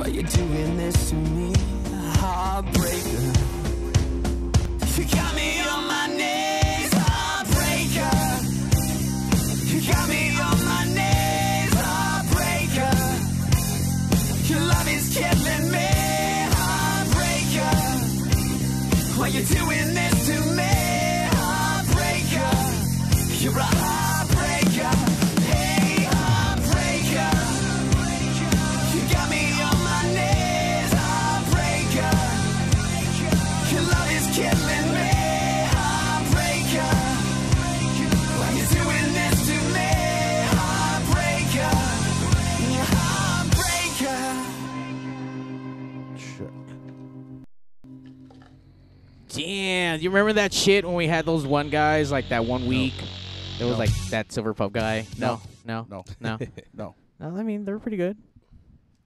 Why you doing this to me, heartbreaker? You got me on my knees, heartbreaker. You got me on my knees, heartbreaker. Your love is killing me, heartbreaker. Why you doing this to me, heartbreaker? You're a heartbreaker. Hey, heartbreaker. You got me on my knees, heartbreaker. Your love is killing me, heartbreaker. Why you doing this to me, heartbreaker? Heartbreaker. Damn, you remember that shit when we had those one guys, like that 1 week? It was like that Silver Pub guy. No. No. No. I mean, they were pretty good,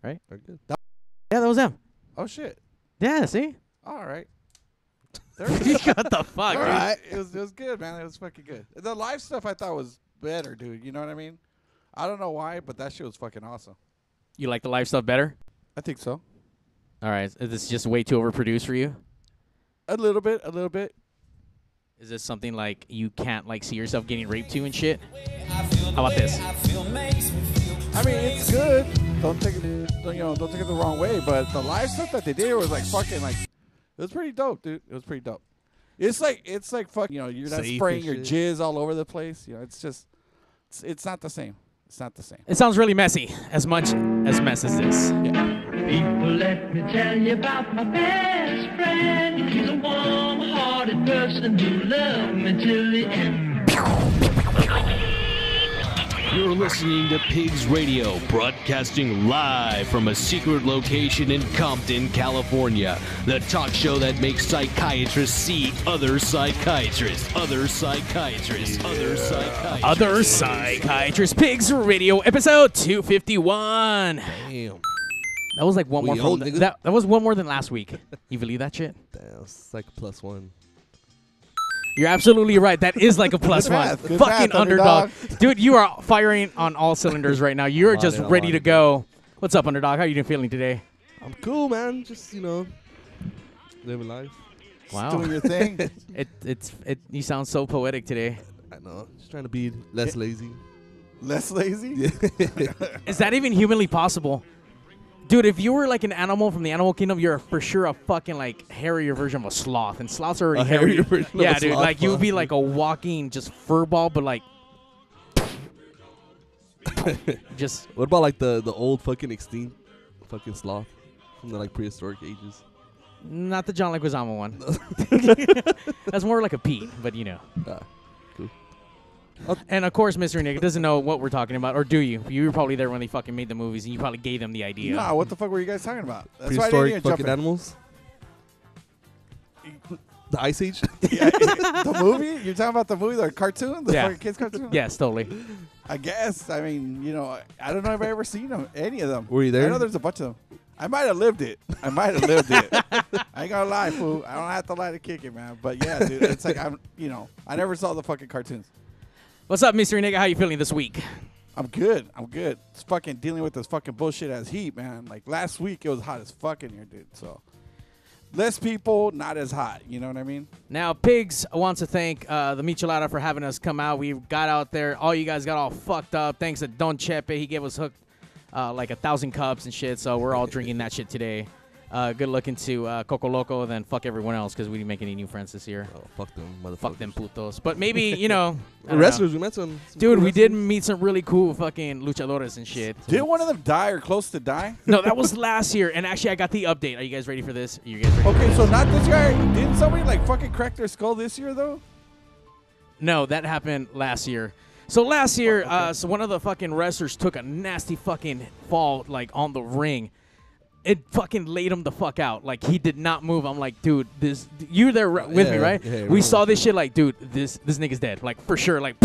right? They're good. Yeah, that was them. Oh, shit. Yeah, see? All right. What the fuck, All dude? right. It was good, man. It was fucking good. The live stuff I thought was better, dude. You know what I mean? I don't know why, but that shit was fucking awesome. You like the live stuff better? I think so. All right. Is this just way too overproduced for you? A little bit. Is this something like you can't like see yourself getting raped to and shit? How about this? I mean, it's good. Don't take it the wrong way. But the live stuff that they did was like fucking like, it was pretty dope, dude. It was pretty dope. It's like fucking, you're not Safe spraying your and jizz all over the place. It's just, it's not the same. It's not the same. It sounds really messy, as much as mess as this. Yeah. People, let me tell you about my best friend. He's a warm-hearted person who loved me till the end. You're listening to Pigs Radio, broadcasting live from a secret location in Compton, California. The talk show that makes psychiatrists see other psychiatrists, other psychiatrists, other psychiatrists. Other Psychiatrist Pigs Radio, episode 251. Damn. That was like one more. old From niggas. that was one more than last week. You believe that shit? Damn, it's like a +1. You're absolutely right. That is like a +1. math. Good Fucking math, underdog. Dude, you are firing on all cylinders right now. You're I'm just on it, ready I'm to on it. go. What's up, underdog? How you feeling today? I'm cool, man. Just, living life. Wow. Doing your thing. You sound so poetic today. I know. Just trying to be less lazy. Less lazy? Is that even humanly possible? Dude, if you were like an animal from the animal kingdom, you're for sure a fucking like hairier version of a sloth. And sloths are already A hairy. hairier version of Yeah, a dude. sloth, Like you would huh? be like a walking just fur ball, but like just What about like the old fucking extinct fucking sloth from the like prehistoric ages? not the John Leguizamo one. That's more like a Pete, but you know. Cool. And of course, Mr. Nick doesn't know what we're talking about, or do you? You were probably there when they fucking made the movies, and you probably gave them the idea. Nah, what the fuck were you guys talking about? That's why I didn't Prehistoric even jump fucking in. animals? The Ice Age? Yeah, the movie? You're talking about the movie, the cartoon? The Yeah. fucking kids cartoon? Yes, totally. I guess. I mean, I don't know if I've ever seen them, any of them. Were you there? I know there's a bunch of them. I might have lived it. I ain't gonna lie, fool. I don't have to lie to kick it, man. But yeah, dude, it's like I never saw the fucking cartoons. What's up, Mr. Nigga? How you feeling this week? I'm good. It's fucking dealing with this fucking bullshit as heat, man. Like last week, it was hot as fuck in here, dude. So less people, not as hot. You know what I mean? Now, Pigs wants to thank the Michelada for having us come out. We got out there. All you guys got all fucked up. Thanks to Don Chepe. He gave us hooked like 1,000 cups and shit. So we're all drinking that shit today. Good looking to Coco Loco, then fuck everyone else because we didn't make any new friends this year. Oh, fuck them, motherfuckers. Fuck them putos. But maybe, I don't Wrestlers, know. we met some Dude, cool we did wrestlers. meet some really cool fucking luchadores and shit. Did one of them die or close to die? No, that was last year. And actually, I got the update. Are you guys ready for this? Are you guys ready? Okay, so not this guy. Didn't somebody like fucking crack their skull this year though? No, that happened last year. So last year, so one of the fucking wrestlers took a nasty fucking fall like on the ring. It fucking laid him the fuck out. Like he did not move. I'm like, dude, you there with me, right? Yeah, we saw this shit. Like, dude, this nigga's dead. Like for sure. Like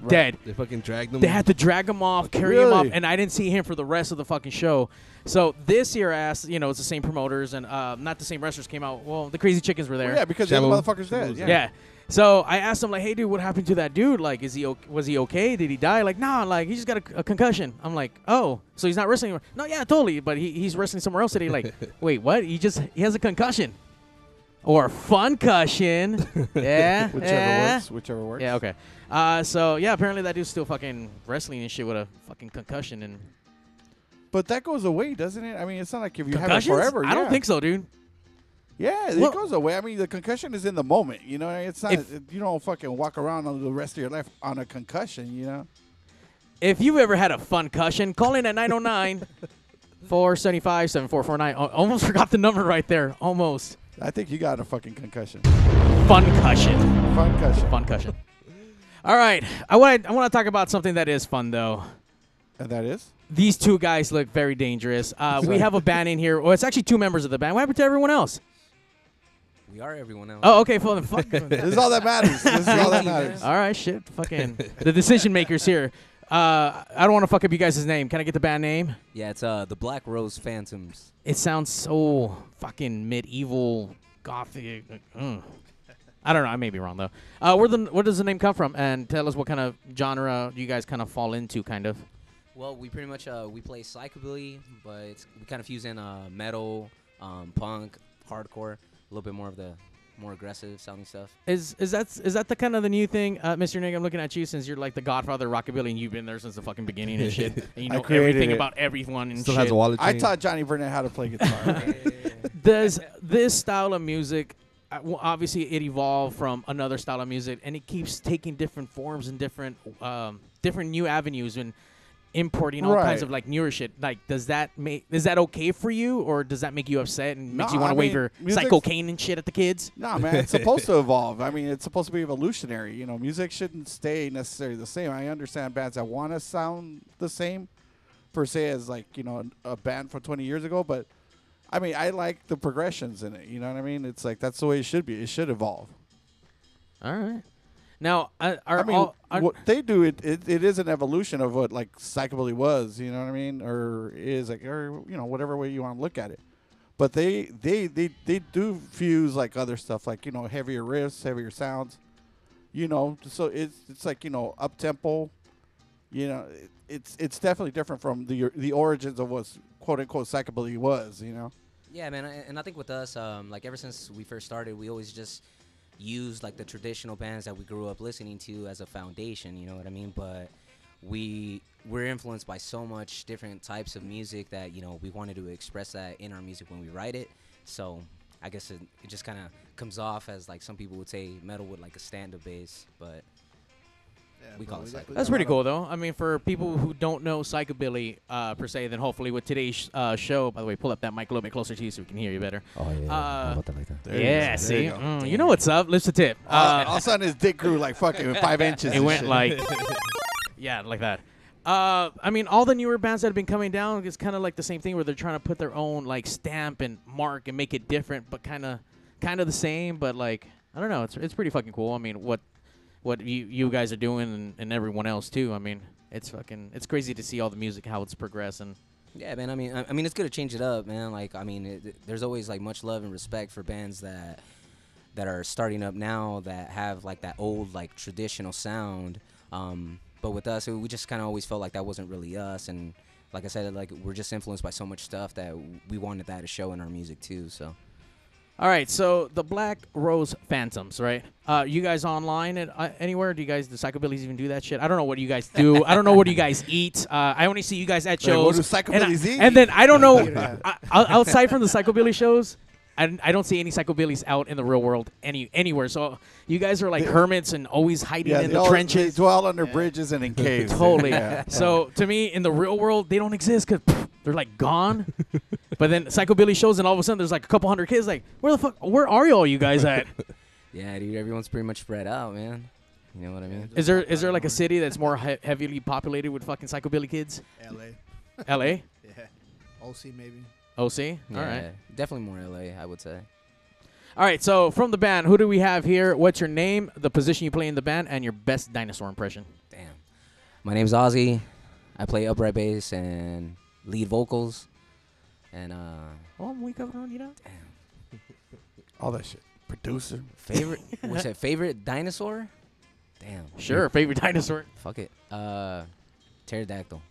dead. They fucking dragged them. They had to drag him off, carry him off, Really? and I didn't see him for the rest of the fucking show. So this year, it's the same promoters and not the same wrestlers came out. Well, the Crazy Chickens were there. Well, yeah, because the other Shamu. motherfucker's dead. Shamu's Yeah. Yeah. So I asked him, like, hey, dude, what happened to that dude? Like, was he okay? Did he die? Like, nah, like, he just got a concussion. I'm like, oh, so he's not wrestling anymore? No, yeah, totally. But he's wrestling somewhere else today. Like, wait, what? He has a concussion. Or fun-cussion. Yeah. Whichever works. Yeah, okay. So, yeah, apparently that dude's still fucking wrestling and shit with a fucking concussion. And But that goes away, doesn't it? I mean, it's not like if you have it concussions? forever. I don't yeah. think so, dude. Yeah, Well- it goes away. I mean, the concussion is in the moment. You know, it's not. You don't fucking walk around on the rest of your life on a concussion. You know. If you've ever had a fun-cussion, call in at 909-475-7449. Almost forgot the number right there. Almost. I think you got a fucking concussion. Fun-cussion. Concussion. Fun-cussion. All right. I want to talk about something that is fun, though. And that is? These two guys look very dangerous. We have a band in here. Well, it's actually two members of the band. What happened to everyone else? We are everyone else. Oh, okay. Well, then fuck. This is all that matters. This is all that matters. All right, shit. Fucking the decision makers here. I don't want to fuck up you guys' name. Can I get the band name? Yeah, it's the Black Rose Phantoms. It sounds so fucking medieval, gothic. I don't know. I may be wrong though. Where does the name come from? And tell us what kind of genre you guys kind of fall into, kind of. Well, we pretty much we play psychobilly, but we kind of fuse in metal, punk, hardcore, a little bit more of the more aggressive sounding stuff. Is that the kind of the new thing, Mr. Nick? I'm looking at you since you're like the Godfather of rockabilly, and you've been there since the fucking beginning and shit. And you know everything about everyone and Still shit. has a wallet I chain. taught Johnny Burnett how to play guitar. Does this style of music, obviously it evolved from another style of music, and it keeps taking different forms and different new avenues and importing all kinds of like newer shit. Like, is that okay for you, or does that make you upset and makes you want to wave your psychocaine and shit at the kids? No, man, it's supposed to evolve. I mean, it's supposed to be evolutionary. You know, music shouldn't stay necessarily the same. I understand bands that want to sound the same, per se, as like, you know, a band from 20 years ago. But I mean, I like the progressions in it. You know what I mean? It's like that's the way it should be. It should evolve. All right. Now, what they do, it is an evolution of what like psychobilly was, you know what I mean, or is like, or you know, whatever way you want to look at it. But they do fuse like other stuff, like, you know, heavier riffs, heavier sounds, you know. So it's like, you know, up tempo, you know. It's definitely different from the origins of what's quote unquote psychobilly was, you know. Yeah, man, and I think with us, like ever since we first started, we always just use like the traditional bands that we grew up listening to as a foundation, you know what I mean? But we're influenced by so much different types of music that, you know, we wanted to express that in our music when we write it. So I guess it just kind of comes off as like some people would say metal with like a stand-up bass, but we call it psychobilly. That's pretty cool, though. I mean, for people who don't know psychobilly per se, then hopefully with today's show, by the way, pull up that mic a little bit closer to you so we can hear you better. Oh, yeah. How about that like that? Yeah, see? You know what's up. Lift the tip. All of a sudden, his dick grew like fucking 5 inches. It went like, yeah, like that. I mean, all the newer bands that have been coming down, it's kind of like the same thing where they're trying to put their own like stamp and mark and make it different, but kind of the same. But like, I don't know. It's pretty fucking cool. I mean, what you guys are doing and everyone else too. I mean, it's crazy to see all the music, how it's progressing. Yeah, man. I mean, it's good to change it up, man. Like, I mean, there's always like much love and respect for bands that are starting up now that have like that old like traditional sound. But with us, we just kind of always felt like that wasn't really us. And like I said, like we're just influenced by so much stuff that we wanted that to show in our music too. So. All right, so the Black Rose Phantoms, right? You guys online at anywhere? Do psychobillies even do that shit? I don't know what you guys do. I don't know what you guys eat. I only see you guys at shows. What do psychobillies eat? And then I don't know, outside from the psychobilly shows, I don't see any psychobillies out in the real world anywhere. So you guys are like hermits and always hiding in the trenches. They dwell under bridges and in caves. Totally. Yeah. So to me, in the real world, they don't exist because they're like gone. But then psychobilly shows, and all of a sudden there's like a couple hundred kids. Like, where are you guys at? Yeah, dude, everyone's pretty much spread out, man. You know what I mean? Is there like a city that's more heavily populated with fucking psychobilly kids? L.A. L.A. Yeah. OC maybe. OC. Yeah, all right. Definitely more LA, I would say. All right. So from the band, who do we have here? What's your name, the position you play in the band, and your best dinosaur impression? Damn. My name's Ozzy. I play upright bass and lead vocals. And we covered on, you know. Damn. All that shit. Producer. Favorite? What's that? Favorite dinosaur? Damn. Sure, favorite dinosaur. Fuck it. Pterodactyl.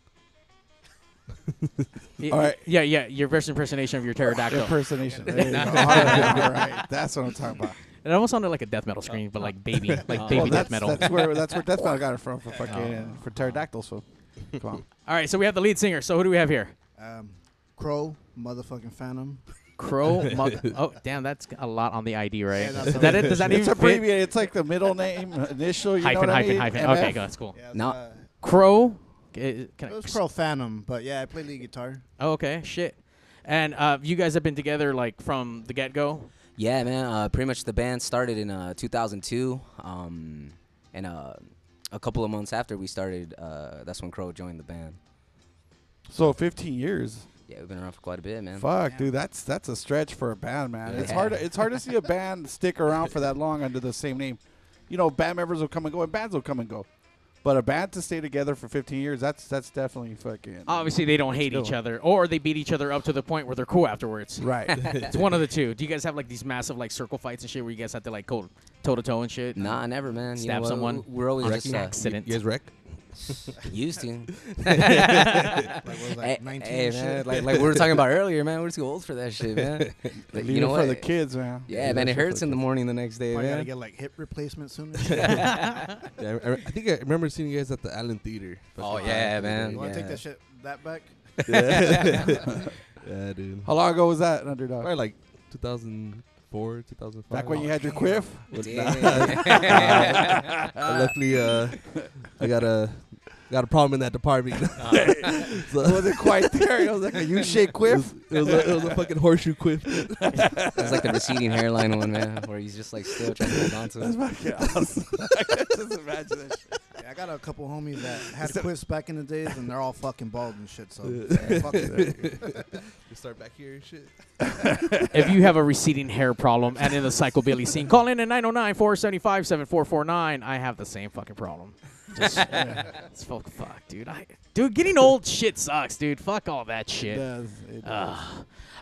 All right. Yeah, your best impersonation of your pterodactyl. Impersonation. There you go. All right. That's what I'm talking about. It almost sounded like a death metal scream, but like baby, Well, death metal. That's where death metal got it from for fucking for pterodactyl. So, come on. All right, so we have the lead singer. So who do we have here? Crow, motherfucking Phantom. Crow. Oh, damn, that's a lot on the ID, right? Yeah, that's Is that it? Does that It's even fit? abbreviated. It's like the middle name, initial. You know Hyphen, what I hyphen, mean? hyphen. MF. Okay, go. That's cool. Yeah, No. Crow. Can it I- was Crow Phantom, but yeah, I play lead guitar. Oh, okay, shit. And you guys have been together like from the get-go? Yeah, man. Pretty much the band started in 2002, and a couple of months after we started, that's when Crow joined the band. So 15 years. Yeah, we've been around for quite a bit, man. Fuck, dude, that's a stretch for a band, man. It's hard. It's hard to see a band stick around for that long under the same name. You know, band members will come and go, and bands will come and go. But a band to stay together for 15 years, that's definitely fucking. Obviously, they don't hate each other, or they beat each other up to the point where they're cool afterwards. Right. It's one of the two. Do you guys have like these massive like circle fights and shit where you guys have to like go toe to toe and shit? Nah, never, man. You Stab know what? someone? We're always On just an accident. You guys wreck? used to. Like, what was that, Hey, 19 hey, and man, shit? like we were talking about earlier, man. We're too old for that shit, man. Like, Leave you know it for what? the kids, man. Yeah, Leave man. that It shit for hurts the in the kids. morning the next day, Probably gotta man. get like hip replacement soon. Yeah, I think I remember seeing you guys at the Allen Theater. Oh, yeah, man. You want to Yeah. take that shit that back? Yeah, dude. How long ago was that, Underdog? Probably like 2004, 2005. Back when you had your quiff? Luckily, I got a problem in that department. It wasn't quite there. It was like a U-shaped quiff. It was a fucking horseshoe quiff. It's like the receding hairline one, man, where he's just like still trying to hold on to That's it. fucking awesome. I can just imagine that shit. Yeah, I got a couple homies that had quiffs back in the days, and they're all fucking bald and shit. So yeah, fuck it. You start back here and shit. If you have a receding hair problem and in the psychobilly scene, call in at 909-475-7449. I have the same fucking problem. Just, it's fuck, dude. Dude, getting old shit sucks, dude. Fuck all that shit. It does.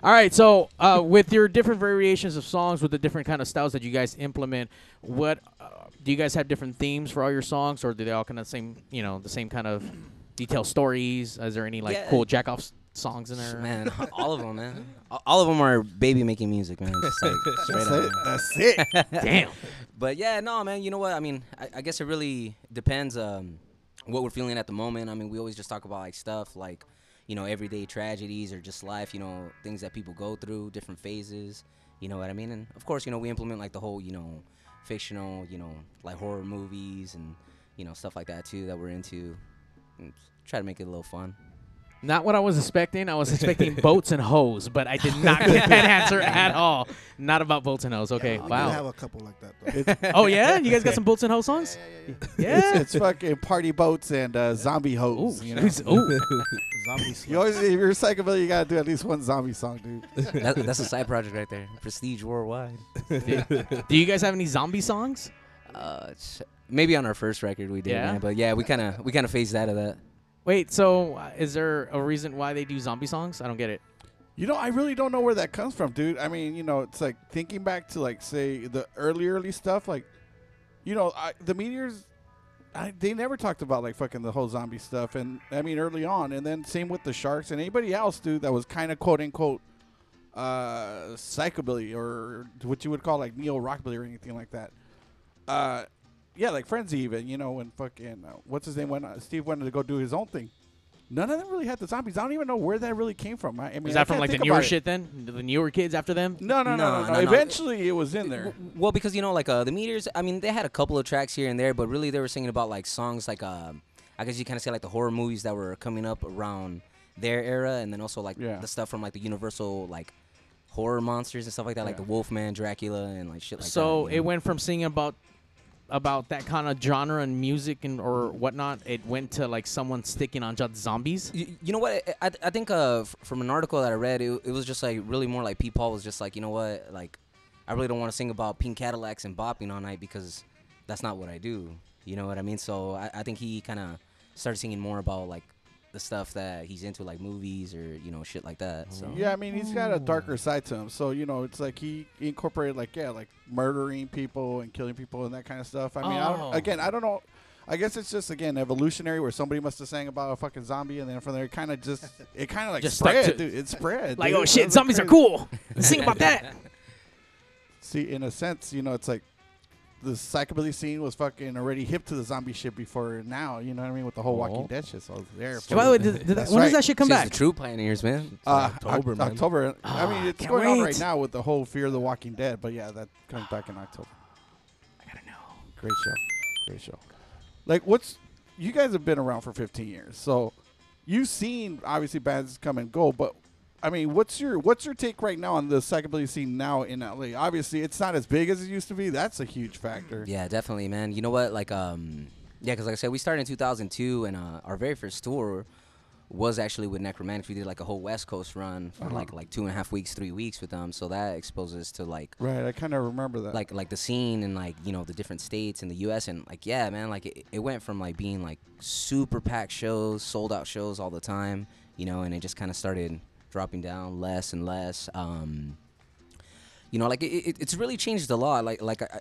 All right, so with your different variations of songs, with the different kind of styles that you guys implement, what do you guys have different themes for all your songs, or do they all kind of same, the same kind of detailed stories? Is there any like cool jack off songs in there? Man, all of them, man. All of them are baby making music, man. Just like straight up. That's it. Damn. But yeah, no, man. You know what? I mean, I guess it really depends what we're feeling at the moment. I mean, we always just talk about like stuff like, everyday tragedies or just life. Things that people go through, different phases. You know what I mean? And of course, we implement like the whole, fictional, like horror movies and stuff like that too that we're into. And try to make it a little fun. Not what I was expecting. I was expecting boats and hoes, but I did not get that answer at all. Not about boats and hoes. Okay, I wow. have a couple like that though. Oh yeah, you guys got some boats and hoes songs? Yeah. It's fucking party boats and zombie hoes. Ooh. Zombie You always, if you're psychobilly, you gotta do at least one zombie song, dude. That's a side project right there. Prestige worldwide. Do you guys have any zombie songs? Maybe on our first record we did, Yeah? man. But yeah, we kind of phased out of that. Wait, so is there a reason why they do zombie songs? I don't get it. I really don't know where that comes from, dude. I mean, it's like thinking back to like say the early stuff, like, the Meteors. They never talked about like fucking the whole zombie stuff, and I mean early on, and then same with the Sharks and anybody else, dude, that was kind of quote unquote psychobilly or what you would call like neo rockabilly or anything like that. Yeah, like Frenzy even, when fucking what's his name Steve wanted to go do his own thing. None of them really had the zombies. I don't even know where that really came from. I mean, Is that from like the newer shit then? The newer kids after them? No. Eventually, it was in there. Well, because like the Meteors, I mean, they had a couple of tracks here and there, but really they were singing about like songs like I guess you kind of say like the horror movies that were coming up around their era, and then also like the stuff from like the Universal like horror monsters and stuff like that, like the Wolfman, Dracula, and like shit like that. So it went from singing about that kind of genre and music and or whatnot, it went to like someone sticking on just zombies. You know what? I think from an article that I read, it was just like really more like Pete Paul was just like, you know what, like I really don't want to sing about pink Cadillacs and bopping all night because that's not what I do. You know what I mean? So I think he kind of started singing more about like the stuff that he's into, like movies or shit like that. So Yeah, I mean, he's got a darker side to him. So it's like he incorporated like murdering people and killing people and that kind of stuff. I mean, I don't know. I guess it's just evolutionary, where somebody must have sang about a fucking zombie, and then from there it kind of like Just spread, dude. It spread. Like, dude. oh shit, That's zombies are crazy. cool. Sing about that. See, in a sense, it's like the psychobilly scene was fucking already hip to the zombie shit before now. You know what I mean? With the whole Walking Dead shit. So I was there. So by the way, when does that shit come She's back? the true pioneers, man. October, man. October. I mean, it's can't going on wait. right now with the whole Fear of the Walking Dead. But yeah, that comes back in October. I gotta know. Great show. Great show. Like, you guys have been around for 15 years, so you've seen obviously bands come and go. But I mean, what's your take right now on the psychobilly scene now in LA? Obviously, it's not as big as it used to be. That's a huge factor. Yeah, definitely, man. You know what? Like, because like I said, we started in 2002, and our very first tour was actually with Necromantics. We did like a whole West Coast run for like 2.5 weeks, 3 weeks with them. So that exposed us to like Right, I kind of remember that. like the scene and like the different states in the U.S. and like man, like it went from like being like super packed shows, sold out shows all the time, and it just kind of started dropping down less and less. Like it's really changed a lot. Like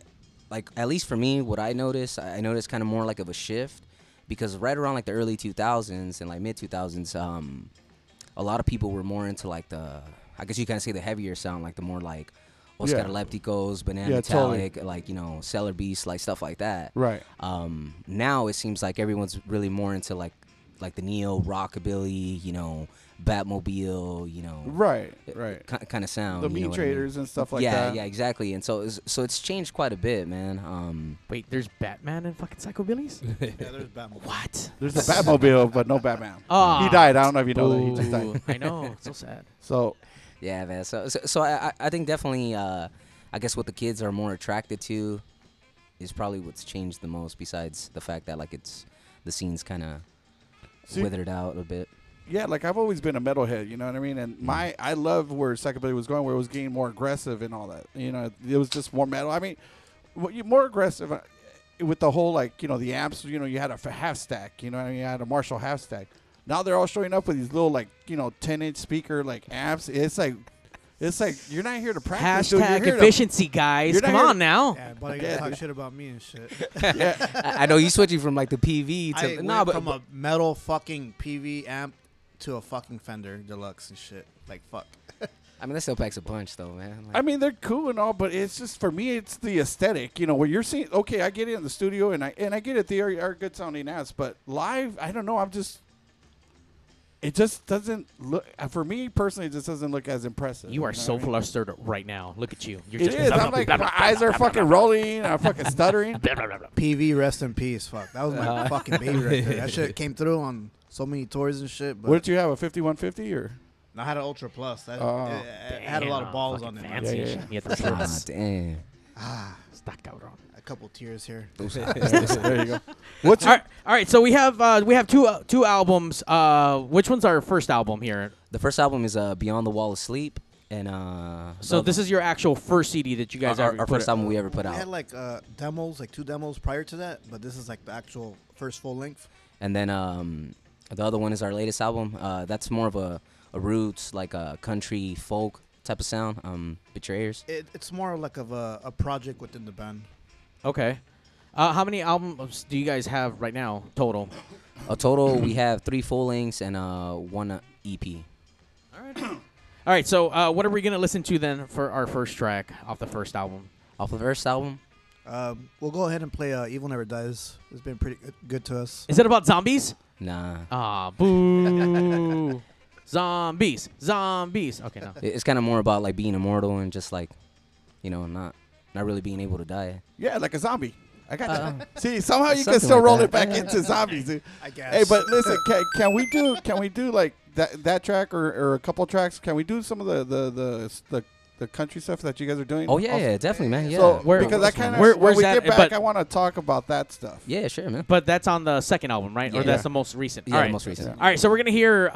at least for me, what I noticed kind of more like of a shift. Because right around like the early 2000s and like mid 2000s, a lot of people were more into like I guess you kind of say the heavier sound, like the more like Oscar Lepticos, Banana Metallic, like Cellar Beast, like stuff like that. Right. Now it seems like everyone's really more into like the neo rockabilly, Batmobile, Right. kind of sound. The Meat Traders and stuff like that. Yeah, exactly. And so it's changed quite a bit, man. Wait, there's Batman and fucking Psychobillies? Yeah, there's Batman. What? There's a Batmobile, but no Batman. Oh, He died. I don't know if you know that. He just died. I know. It's so sad. So, Yeah, man. So I think definitely, I guess what the kids are more attracted to is probably what's changed the most. Besides the fact that like the scene's kind of withered out a bit. yeah, like I've always been a metalhead, you know what I mean? And I love where psychobilly was going, where it was getting more aggressive and all that. It was just more metal. I mean, more aggressive with the whole like the amps. You had a half stack. You had a Marshall half stack. Now they're all showing up with these little like 10-inch speaker like amps. It's like you're not here to practice. Dude. You're Hashtag here efficiency, guys. you're not Come here on now. Yeah, but you talk shit about me and shit. I know you switching from like the PV I to went from a metal fucking PV amp to a fucking Fender Deluxe and shit. Like, fuck. I mean, that still packs a punch, though, man. Like, I mean, they're cool and all, but it's just for me, it's the aesthetic. Where you're seeing. Okay, I get it in the studio, and I get it. They are good sounding amps, but live, I don't know. It just doesn't look. For me personally, it just doesn't look as impressive. You are know so what I mean? flustered right now. Look at you. You're It just is. I'm like, my eyes are fucking rolling. I'm fucking stuttering. PV, rest in peace. Fuck. That was my fucking baby right there. That shit came through on so many tours and shit. But What did you have? A 5150 or? I had an Ultra Plus. That Oh. it had a lot of balls on it. man. Fancy Yeah, shit. yeah. You have to ah, plus. damn. Está cabrón. A couple tears here. There you go. What's your, All right. So we have two albums. Which one's our first album here? The first album is Beyond the Wall of Sleep, and So this is your actual first CD that you guys our ever first album we ever put We had out. like demos, like 2 demos prior to that, but this is like the actual first full length. And then the other one is our latest album. That's more of a roots, like a country folk type of sound. Betrayers. It's more like of a project within the band. Okay. How many albums do you guys have right now total? A total, we have 3 full lengths and 1 EP. All right. So what are we gonna listen to then for our first track off the first album? Off the first album, We'll go ahead and play Evil Never Dies. It's been pretty good to us. Is it about zombies? nah. Ah, boo. Zombies. Okay, no. It's kind of more about like being immortal and just like, not really being able to die. yeah, like a zombie. I got that. See, somehow you can something still like roll that. it back into zombies. Dude. I guess. Hey, but listen, can we do like that track or a couple tracks? Can we do some of the country stuff that you guys are doing? Oh yeah, also? yeah, definitely, man. Yeah. So Where- because I kind of where's when we that- get back, but- I want to talk about that stuff. Yeah, sure, man. But that's on the second album, right? Or Yeah. that's the most recent? Yeah, All the right. most recent. All right, so we're going to hear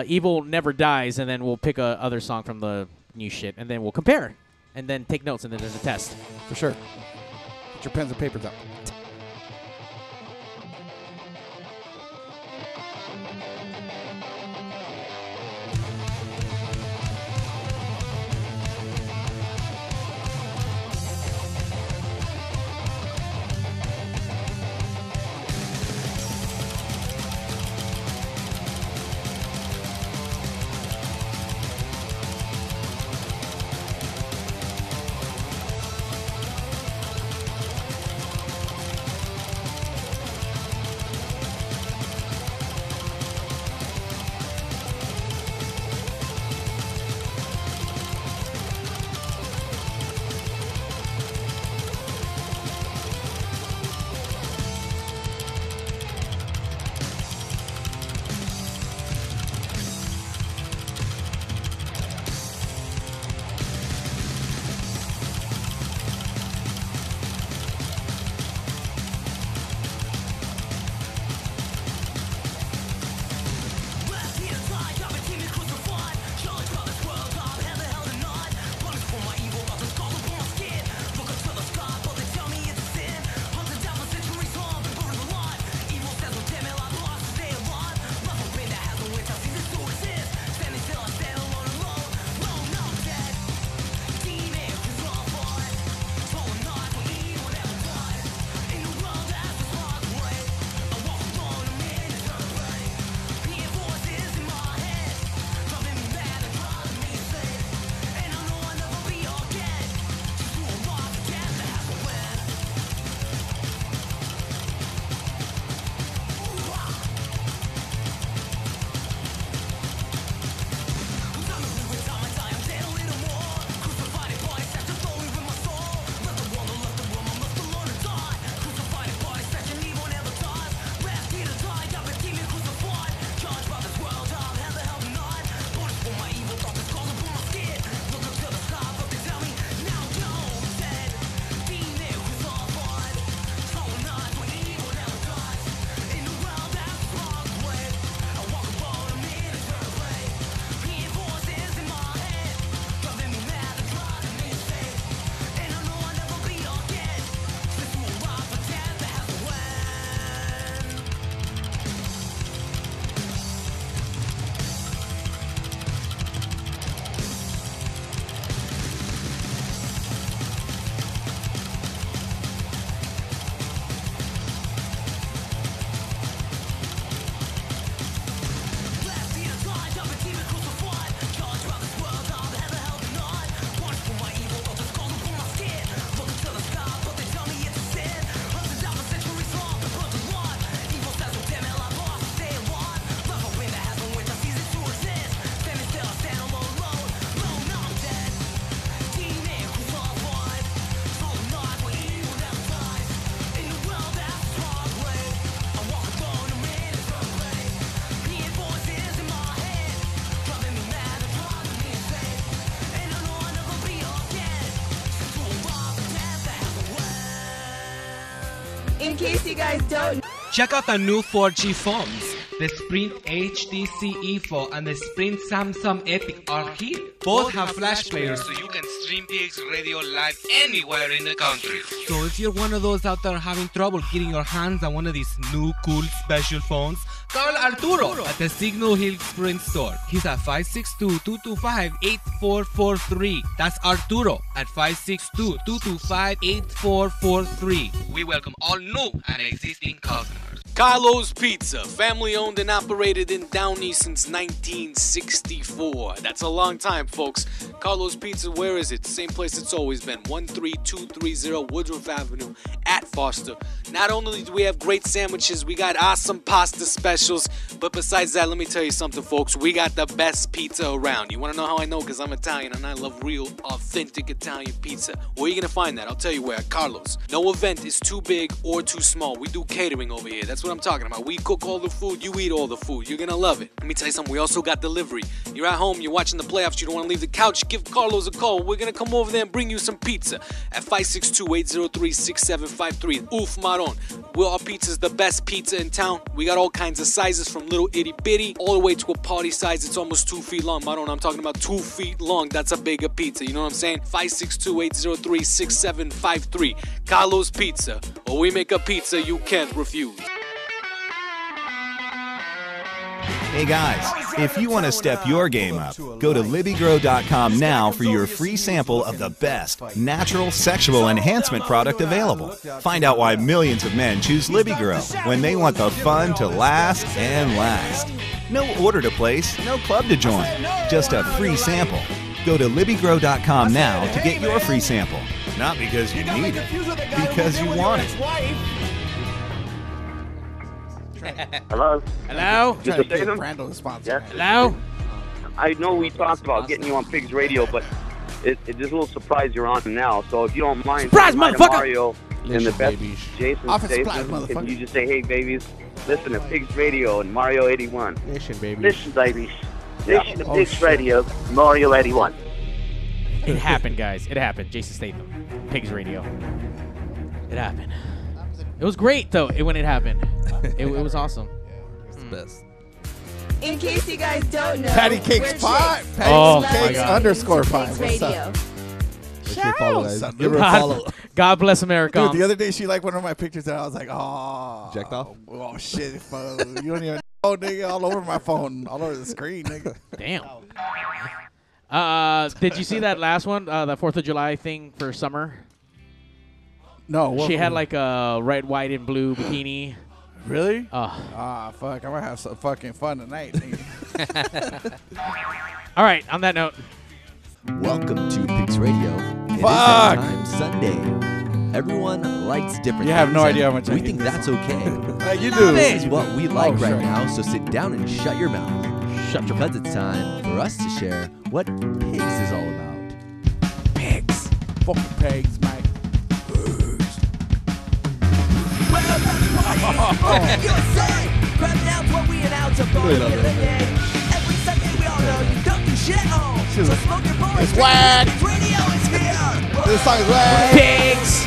Evil Never Dies, and then we'll pick a other song from the new shit, and then we'll compare, and then take notes, and then there's a test. For sure. Get your pens and papers out. In case you guys don't Check out the new 4G phones. The Sprint HD CE 4 and the Sprint Samsung Epic are here. Both have flash players so you can stream PigzRadio live anywhere in the country. So if you're one of those out there having trouble getting your hands on one of these new cool special phones, call Arturo at the Signal Hill Sprint store. He's at 562-225-8443. That's Arturo at 562-225-8443. We welcome all new and existing customers. Carlo's Pizza, family owned and operated in Downey since 1964. That's a long time, folks. Carlo's Pizza, where is it? Same place it's always been, 13230 Woodruff Avenue at Foster. Not only do we have great sandwiches, we got awesome pasta specials, but besides that, let me tell you something, folks. We got the best pizza around. You want to know how I know? Because I'm Italian and I love real, authentic Italian pizza. Where are you going to find that? I'll tell you where, at Carlo's. No event is too big or too small. We do catering over here. That's what I'm talking about. We cook all the food, you eat all the food. You're gonna love it. Let me tell you something, we also got delivery. You're at home, you're watching the playoffs, you don't want to leave the couch, give Carlos a call. We're gonna come over there and bring you some pizza at 562-803-6753. Oof Maron. Our pizza's the best pizza in town. We got all kinds of sizes from little itty bitty all the way to a party size. It's almost 2 feet long. Maron, I'm talking about 2 feet long. That's a bigger pizza. You know what I'm saying? 562-803-6753. Carlos Pizza. Or we make a pizza you can't refuse. Hey guys, if you want to step your game up, go to LibbyGrow.com now for your free sample of the best natural sexual enhancement product available. Find out why millions of men choose LibbyGrow when they want the fun to last and last. No order to place, no club to join, just a free sample. Go to LibbyGrow.com now to get your free sample. Not because you need it, because you want it. Hello? Hello? Mr. Statham? Yes. Hello? I know we talked about getting you on Pigs Radio, but it's a little surprise you're on now. So if you don't mind, surprise, motherfucker! Mario and the best babies. Jason Office Statham, supplies, if you just say, hey, babies, listen to Pigs Radio and Mario 81. Listen, babies. Listen, babies. Listen to Pigs Radio, Mario 81. It happened, guys. It happened. Jason Statham. Pigs Radio. It happened. It was great, though, when it happened. It was awesome. It's the best. In case you guys don't know, Patty Cakes Pie. Oh, Patty my Cakes God. _5. What's Radio. up? Shout Give her a follow. God bless America. Dude, the other day she liked one of my pictures and I was like, oh. Jacked off? Oh, shit. Bro. You don't even know, nigga. All over my phone. All over the screen, nigga. Damn. Did you see that last one? The 4th of July thing for summer? No. She had like a red, white, and blue bikini. Really? Oh. Fuck. I'm going to have some fucking fun tonight, nigga. All right, on that note. Welcome to Pigs Radio. It Fuck! is that time Sunday. Everyone likes different You have things, no and idea how much I we hate think this that's song. okay. You do. This is what we like right sure. now, so sit down and shut your mouth. Shut your Because it's time for us to share what Pigs is all about. Pigs. Fucking pigs, mate. It's whack. This song is whack. Pigs.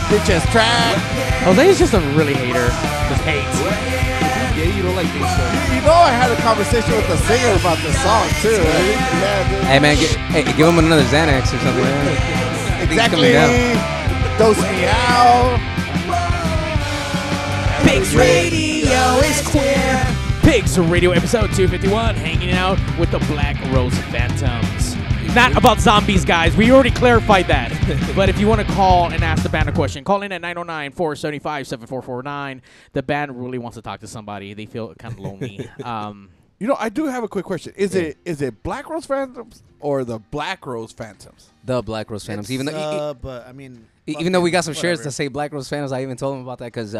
Bitch ass track. Jose's just a really hater. Just hates. Yeah, you don't like this song. You know I had a conversation with the singer about this song too, right? Yeah, dude. Hey man, give him another Xanax or something. Man. Exactly. Dose me out. Pigs Radio is queer. Pigs Radio episode 251, hanging out with the Black Rose Phantoms. Not about zombies, guys. We already clarified that. But if you want to call and ask the band a question, call in at 909-475-7449. The band really wants to talk to somebody. They feel kind of lonely. You know, I do have a quick question. Is it Black Rose Phantoms or the Black Rose Phantoms? The Black Rose Phantoms. Even though, but I mean, even though we got some whatever. shirts that say Black Rose Phantoms, I even told him about that because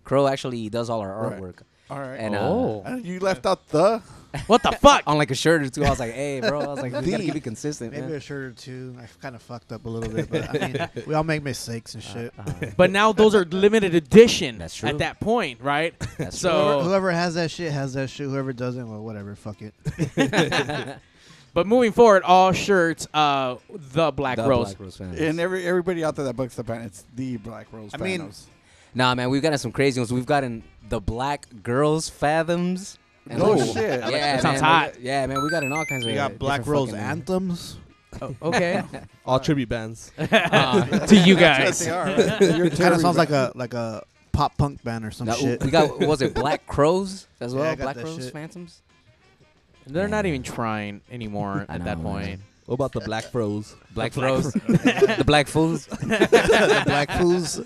Crow actually does all our artwork. All right. And you left out the. What the fuck? On like a shirt or two, I was like, hey, bro. I was like, we got to keep it consistent, Maybe man. a shirt or two. I kind of fucked up a little bit, but I mean, we all make mistakes and shit. But now those are limited edition. That's true. At that point, right? That's so whoever has that shit has that shit. Whoever doesn't, well, whatever. Fuck it. But moving forward, all shirts, the Black Rose. Black Rose Phantoms. And everybody out there that books the band, it's the Black Rose Phantoms. Nah, man, we've gotten some crazy ones. We've gotten the Black Girls Fathoms. And No like, shit. Yeah, That sounds man, hot. Yeah, man, we got in all kinds of. We got Black different Rose fucking- anthems. Oh, okay. All tribute bands. To you guys. They are, right? Kind of sounds like a pop punk band or some shit. We got, was it Black Crows as well? Yeah, I got Black that Crows shit. Phantoms? They're not even trying anymore I at know, that man. point. What about the Black Froze? Black Crows. The Black Fools. The Black Fools.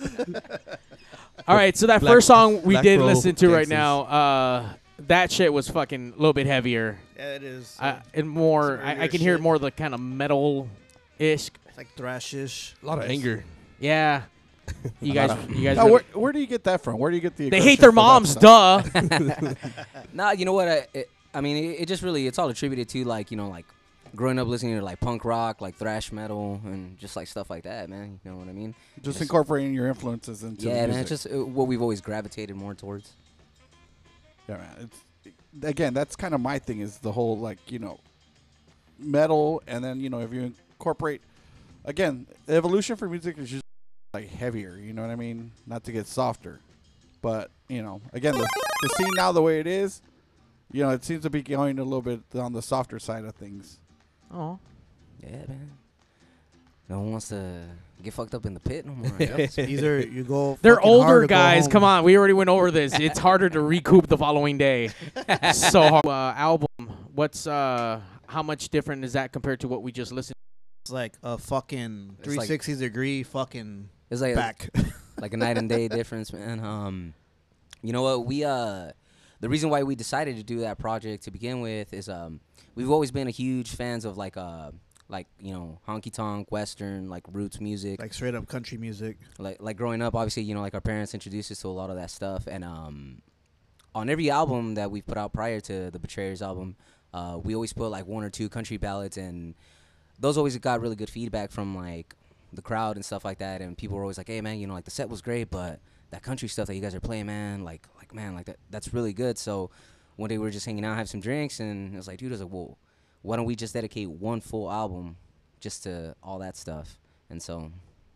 All right, so that Black- first song we Black did Bro listen to right Gangsters. now, that shit was fucking a little bit heavier. Yeah, it is. And more, Some I earlier can hear shit. more of the kind of metal-ish. It's like thrash-ish. A lot of anger. Yeah. You guys Now, really- where do you get that from? Where do you get the? they hate their moms, duh. Nah, you know what? I mean, it just really, it's all attributed to, like, you know, like, growing up listening to, like, punk rock, like, thrash metal, and just, like, stuff like that, man. You know what I mean? Just incorporating your influences into the Yeah, man, music. it's just what we've always gravitated more towards. Yeah, man. Again, that's kind of my thing is the whole, like, you know, metal, and then, you know, if you incorporate, again, the evolution for music is just, like, heavier, you know what I mean? Not to get softer. But, you know, again, the scene now the way it is, you know, it seems to be going a little bit on the softer side of things. Oh. Yeah, man. No one wants to get fucked up in the pit no more. I guess. Either you go. They're fucking older hard or go guys. home. Come on, we already went over this. It's harder to recoup the following day. So hard. Album. What's how much different is that compared to what we just listened? It's like a fucking It's like- 360 degree fucking It's like back. like a night and day difference, man. You know what? The reason why we decided to do that project to begin with is we've always been a huge fans of like you know, honky tonk, western, like roots music, Like straight up country music. like growing up. Obviously, you know, like our parents introduced us to a lot of that stuff, and on every album that we put out prior to the Betrayers album, we always put like one or two country ballads, and those always got really good feedback from like the crowd and stuff like that, and people were always like, hey man, you know, like the set was great, but that country stuff that you guys are playing, man, like man, like that's really good. So one day we were just hanging out, having some drinks, and it was like, dude, I was like, whoa, why don't we just dedicate one full album just to all that stuff? And so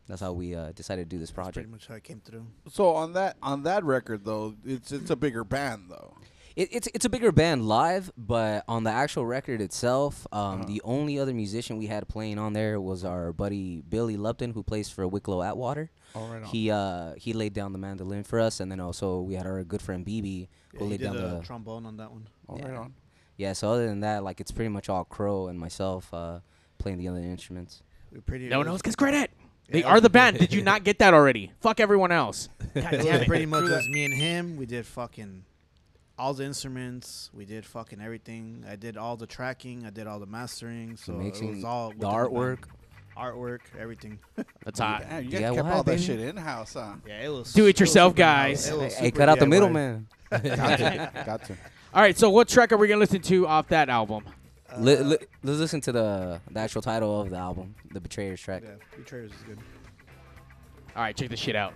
that's how we decided to do this project. Pretty much how it came through. So on that record though, it's a bigger band though. It's a bigger band live, but on the actual record itself, the only other musician we had playing on there was our buddy Billy Lupton, who plays for Wicklow Atwater. Oh, right on. He laid down the mandolin for us, and then also we had our good friend BB who Yeah, he laid did down the trombone on that one. Oh, right on. Yeah, so other than that, like it's pretty much all Crow and myself playing the other instruments. No one else gets credit. They are the band. Did you not get that already? Fuck everyone else. God It damn was it. pretty much just me and him. We did fucking all the instruments. We did fucking everything. I did all the tracking. I did all the mastering. So mixing, it was all the within artwork. Artwork, everything. That's hot. Damn, you guys Yeah, kept what all that happened? shit in house, huh? Yeah, it was. Do it yourself, super guys. it was Hey, super cut out the DIY. middleman. Got to. All right, so what track are we going to listen to off that album? Let's listen to the actual title of the album, the Betrayers track. Yeah, Betrayers is good. All right, check this shit out.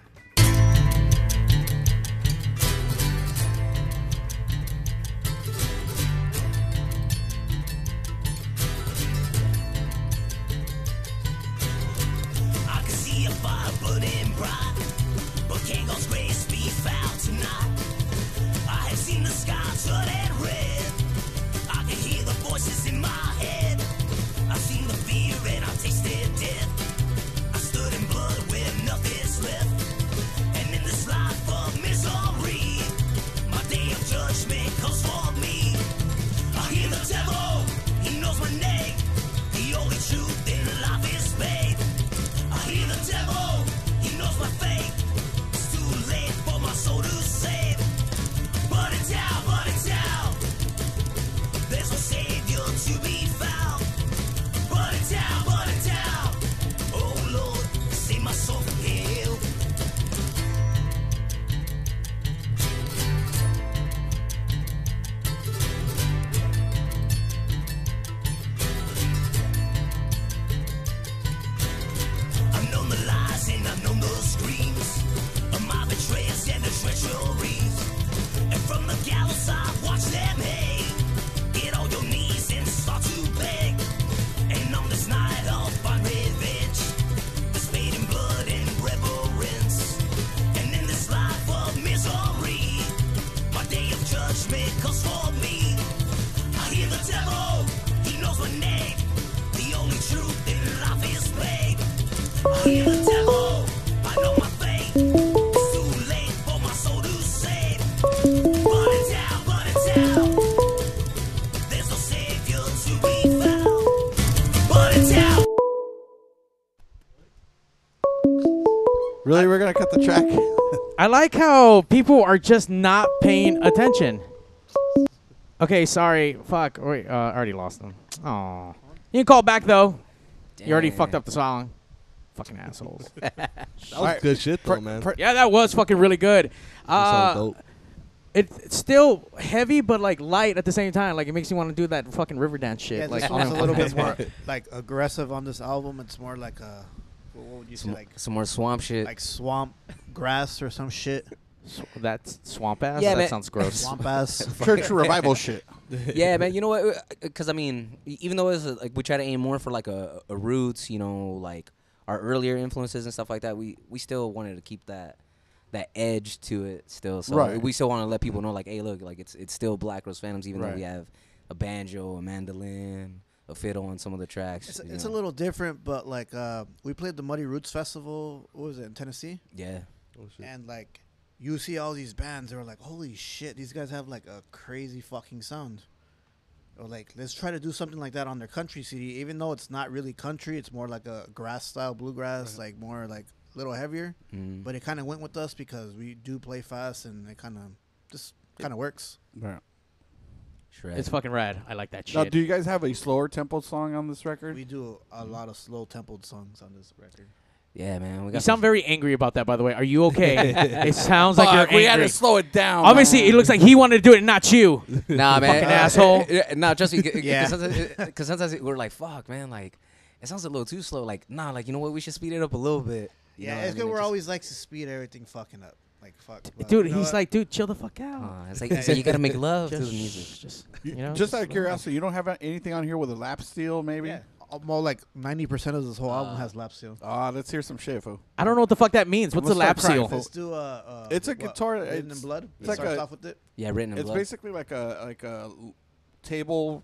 I can see a fire burning bright, but can't God's grace be found tonight. I have seen the sky turning red. I can hear the voices in my head. I've seen the fear and I've tasted death. I stood in blood where nothing's left. hear the devil. I know my fate. It's too late for my soul to save. Burn it down, burn it down. There's no savior to be found. Burn it down. Really, we're gonna cut the track? I like how people are just not paying attention. Okay, sorry. Fuck. Wait, I already lost them. Aw. You can call back, though. You already fucked up the song. Fucking assholes. That was good shit, though, man. Yeah, that was fucking really good. Dope. It's still heavy, but like light at the same time. Like it makes you want to do that fucking river dance shit. Yeah, like this one's a little bit more like aggressive on this album. It's more like a what would you say, like some more swamp shit, like swamp grass or some shit. That's swamp ass. Yeah, that man. sounds gross. Swamp ass. Church revival shit. Yeah, man. You know what? Because I mean, even though it's like we try to aim more for like a roots, you know, like our earlier influences and stuff like that, we still wanted to keep that edge to it still. So Right. we still want to let people know, like, hey, look, like it's still Black Rose Phantoms, even though Right. we have a banjo, a mandolin, a fiddle on some of the tracks. It's a little different, but like we played the Muddy Roots Festival. What was it in Tennessee? Yeah. And like you see all these bands, they were like, holy shit, these guys have like a crazy fucking sound. Or like, let's try to do something like that on their country CD, even though it's not really country. It's more like a grass style bluegrass, like more like a little heavier. But it kind of went with us because we do play fast, and it kind of just kind of works. Right. It's fucking rad. I like that shit. Now, do you guys have a slower tempo song on this record? We do a lot of slow tempoed songs on this record. Yeah, man. You sound very angry about that, by the way. Are you okay? It sounds like you're angry. We had to slow it down. Obviously, man. it looks like he wanted to do it, and not you. Nah, man. Fucking asshole. Nah, just because Yeah. sometimes we're like, fuck, man, like it sounds a little too slow. Like, nah, like you know what? We should speed it up a little bit. You know Yeah, what I it's mean? good. We're Just- always like to speed everything fucking up. Like, fuck. But Dude, you know he's what? like, dude, chill the fuck out. it's like so you gotta make love to the music. Just, You- you know, just out of curiosity, you don't have anything on here with a lap steel, maybe? Yeah. More like 90% of this whole album has lap steel. Let's hear some shit, fool. I don't know what the fuck that means. What's I'm a gonna lap start seal? crying, Let's do It's a what, guitar. Written in It's blood. it's like Starts a- off with it. Yeah, written in It's blood. basically like a table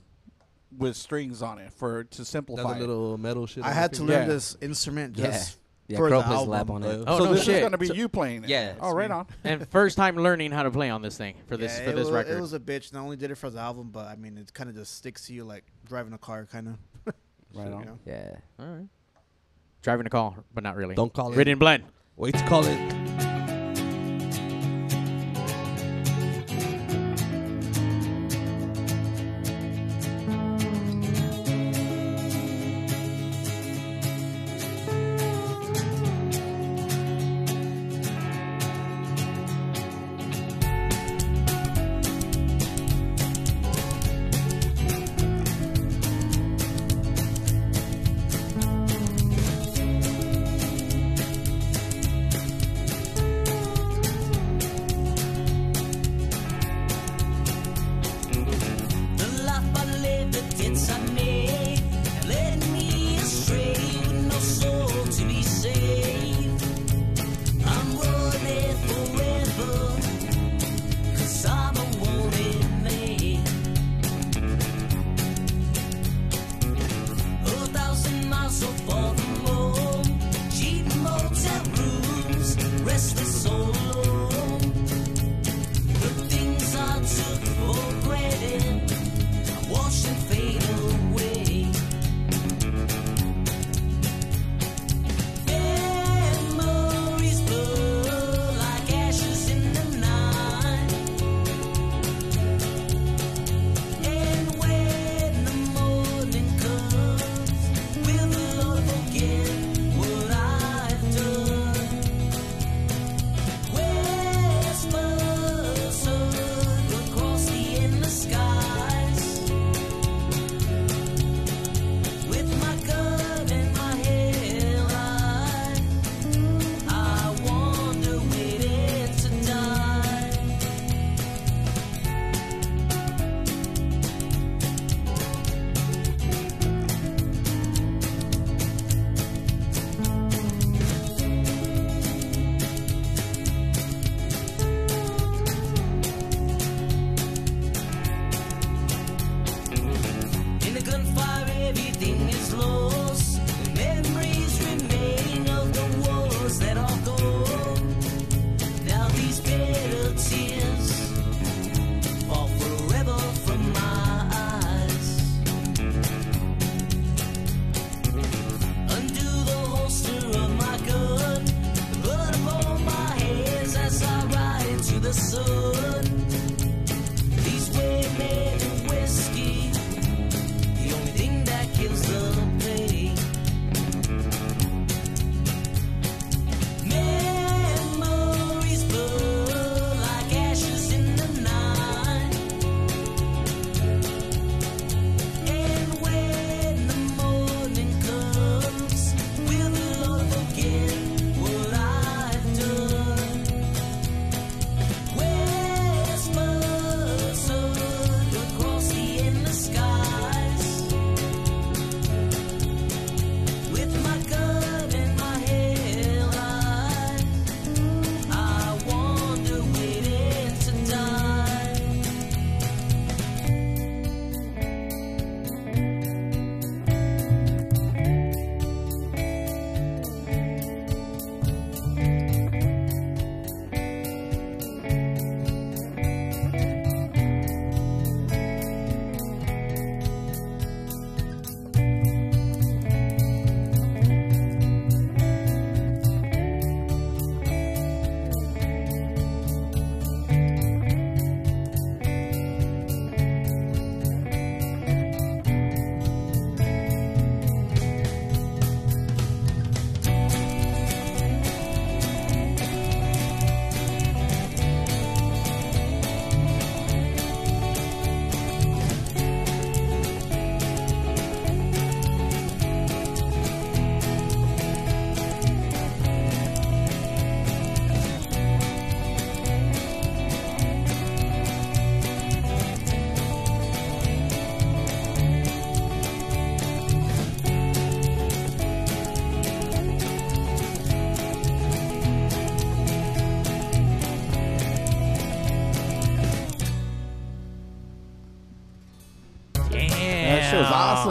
with strings on it to simplify. That's a little metal shit. I had to learn this instrument just Yeah, for Crow the plays album. lap on it. Oh, so no this shit. is gonna be So- you playing it. Yeah, Oh, right on. And first time learning how to play on this thing for this Yeah, for this record. It was a bitch. And I only did it for the album, but I mean, it kind of just sticks to you like driving a car, kind of. Right on. You know? Yeah. All right. Driving a car, but not really. Don't call it. Written in blood. Wait to call it. The life I live, the debts I made, led me astray with no soul to be saved. I'm running forever, 'cause I'm a wanted man. 1,000 miles so far from home, cheap motel rooms, restless so alone. The things I took for granted, I watch them fade away. Memories burn like ashes in the night. And when the morning comes, will the Lord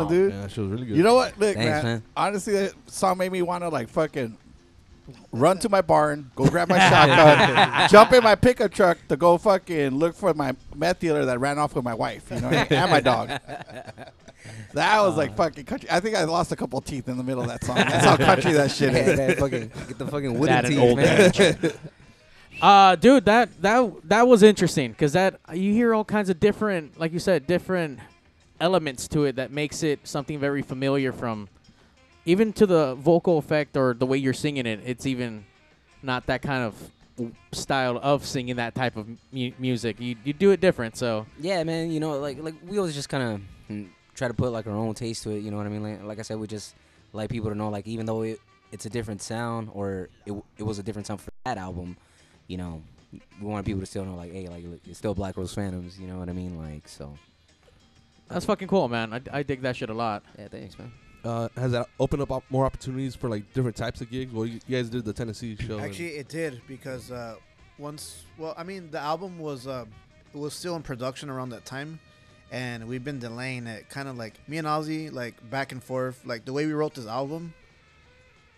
awesome, dude. Yeah, she was really good. You know what? Look, Thanks, man. Honestly, that song made me want to like fucking run to my barn, go grab my shotgun, jump in my pickup truck to go fucking look for my meth dealer that ran off with my wife, you know, and my dog. That was like fucking country. I think I lost a couple teeth in the middle of that song. That's how country that shit is. Man, fucking, get the fucking wooden That and teeth, old man. Dude, that was interesting because that you hear all kinds of different, like you said, different elements to it that makes it something very familiar from, even to the vocal effect or the way you're singing it. It's even not that kind of style of singing that type of music. You do it different, so Yeah, man. You know, like we always just kind of try to put like our own taste to it. You know what I mean? Like I said, we just like people to know, like even though it's a different sound or it was a different sound for that album. You know, we want people to still know, like, hey, like, it's still Black Rose Phantoms, you know what I mean? Like, so. that's fucking cool, man. I dig that shit a lot. Yeah, thanks, man. Has that opened up more opportunities for like different types of gigs? Well, you guys did the Tennessee show. Actually, it did because the album was it was still in production around that time, and we've been delaying it. Kind of like me and Ozzy, like back and forth. Like the way we wrote this album,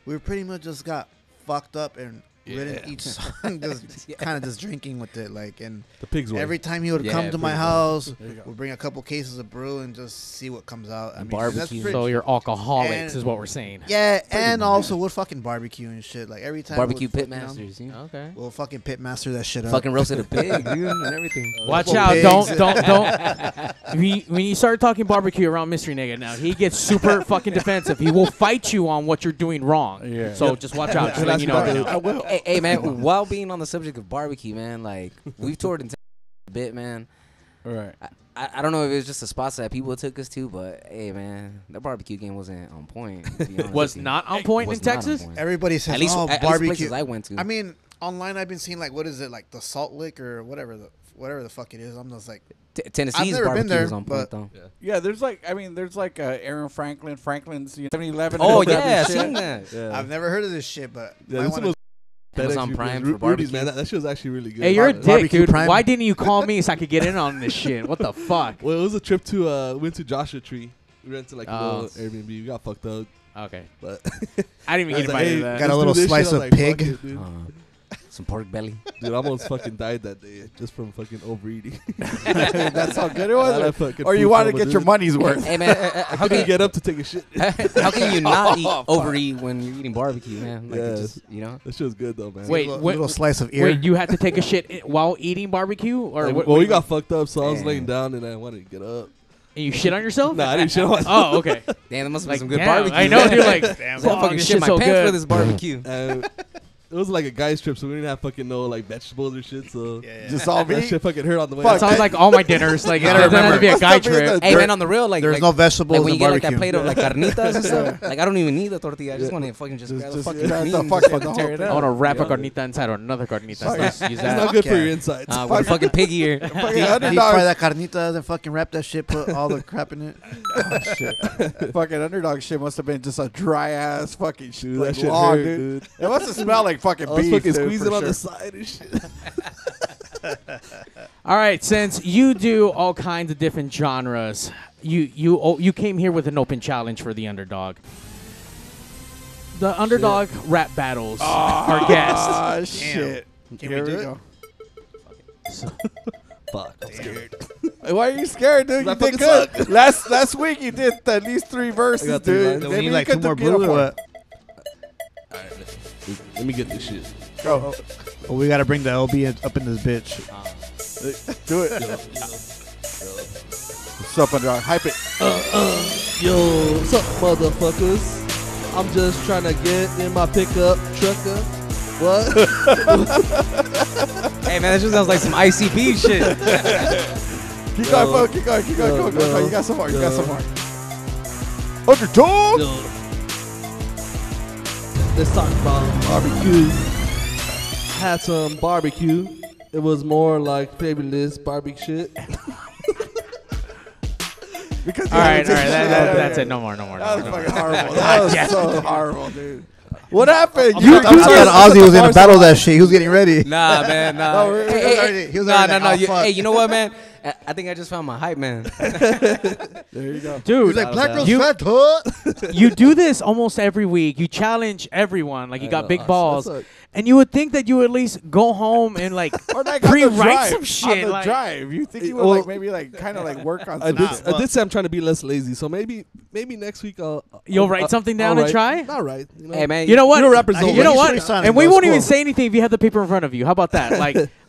we pretty much just got fucked up and written each song, just kind of just drinking with it, like, and the Pigs way. Every time he would come to my house, we'd bring a couple cases of brew and just see what comes out. I mean, barbecue. So you're alcoholics, is what we're saying. Yeah, and also we'll fucking barbecue and shit. Like every time, Barbecue pit masters. You know? Okay. We'll fucking pit master that shit up. Fucking roasted a pig, dude, and everything. Watch out! Don't. When you start talking barbecue around Mystery Nigga now, he gets super fucking defensive. He will fight you on what you're doing wrong. Yeah. So just watch out. Just let you know. I will. Hey, man. While being on the subject of barbecue, man, like we've toured in a bit, man. All right. I don't know if it was just the spots that people took us to, but hey, man, the barbecue game wasn't on point. To be honest Was with you. not on point in Texas? Everybody says, at least barbecue. Places I went to. I mean, online I've been seeing like, what is it, like the Salt Lick or whatever the fuck it is. I'm just like, Tennessee's I've never been barbecue there, was on point, though. Yeah, there's like Aaron Franklin's 7-Eleven. Oh yeah, I've seen that. Yeah. I've never heard of this shit, but Yeah, this was Amazon Prime for Rudy's, barbecue. man. That shit was actually really good. Hey, you're a dick, Barbecue dude. Prime. Why didn't you call me so I could get in on this shit? What the fuck? Well, it was a trip to went to Joshua Tree. We rented like a Oh. little Airbnb. We got fucked up, Okay. but I didn't even get invited to that. Got a little slice of pig. dude. Some pork belly. Dude, I almost fucking died that day just from fucking overeating. That's how good it was. That fucking Or you food want to coma, get your dude. money's worth. Hey, man, I how couldn't can get up to take a shit. how can you not Oh, overeat when you're eating barbecue, man? Like, Yes. it just, you know. That shit was good though, man. Wait, little slice of ear. Wait, you had to take a shit while eating barbecue, or Like, what? well, we got fucked up, so I was Yeah. laying down and I wanted to get up. And you shit on yourself? Nah, I didn't shit on myself. Oh, okay. Damn, that must be Like, some good damn, barbecue. I know, dude. Like, Damn, fuck, fucking this shit shit's my so pants good. for this barbecue. It was like a guy's trip, so we didn't have fucking no like vegetables or shit. So Just all that meat. shit fucking hurt on the way. That out. sounds like all my dinners. Like, it gotta doesn't have to be a remember. guy Must have been trip. the- Hey, man, on the real, like There's like, no vegetables like when in you get like barbecue. that plate of like carnitas and stuff. Like I don't even need the tortilla. I just want to fucking just grab the just fucking grab meat the and fucking- just the tear whole it thing. I want out. to wrap a Yeah. carnita inside or another carnita. Fuck. Let's use It's that. not good for Yeah. your insides. With a fucking pig ear. Fucking Deep underdogs. fry that carnita, then fucking wrap that shit, put all the crap in it. Oh, shit. Fucking underdog shit must have been just a dry ass fucking shit. Dude, Like that shit log, hurt, dude. dude. It must have smelled like fucking I was beef. fucking dude, squeezing for on the sure. side and shit. All right, since you do all kinds of different genres, you came here with an open challenge for the underdog. The underdog rap battles are guests. Ah, shit. Can Here we do it? go. Fuck, I'm scared. Why are you scared, dude? You That did fucking good. Last week you did at least 3 verses, I got 3 dude. lines. We Maybe need you like could 2 more get a brew or point. what? Alright, let me get this shit. Go. Well, we gotta bring the LB up in this bitch. Do it. What's up, underdog? Hype it. Yo, what's up, motherfuckers? I'm just trying to get in my pickup trucker. What? Hey man, that just sounds like some ICP shit. Keep going, bro. Keep going. Keep going. Go. You got some more. You got some more. Underdog. Yo. Let's talk about barbecue. Had some barbecue. It was more like fabulous barbecue shit. Because All right, that's it. No more. That was fucking horrible. That was so horrible, dude. What happened? I thought Ozzy was gonna battle that shit. He was getting ready. Nah, man, nah. No, Hey, he was already like, no. oh, fuck. Hey, you know what, man? I think I just found my hype man. There you go. Dude, He's like, black girls fat, huh? you do this almost every week. You challenge everyone. Like, you got big balls. And you would think that you would at least go home and, like, Or like pre-write some shit. On the like, drive. You think you would like maybe like kind of like work on some shit. I did say I'm trying to be less lazy, so maybe next week You'll write something down and try? All right. You know? Hey, man. You know what? You know rappers don't You know write. what? And we won't even say anything if you have the paper in front of you. How about that?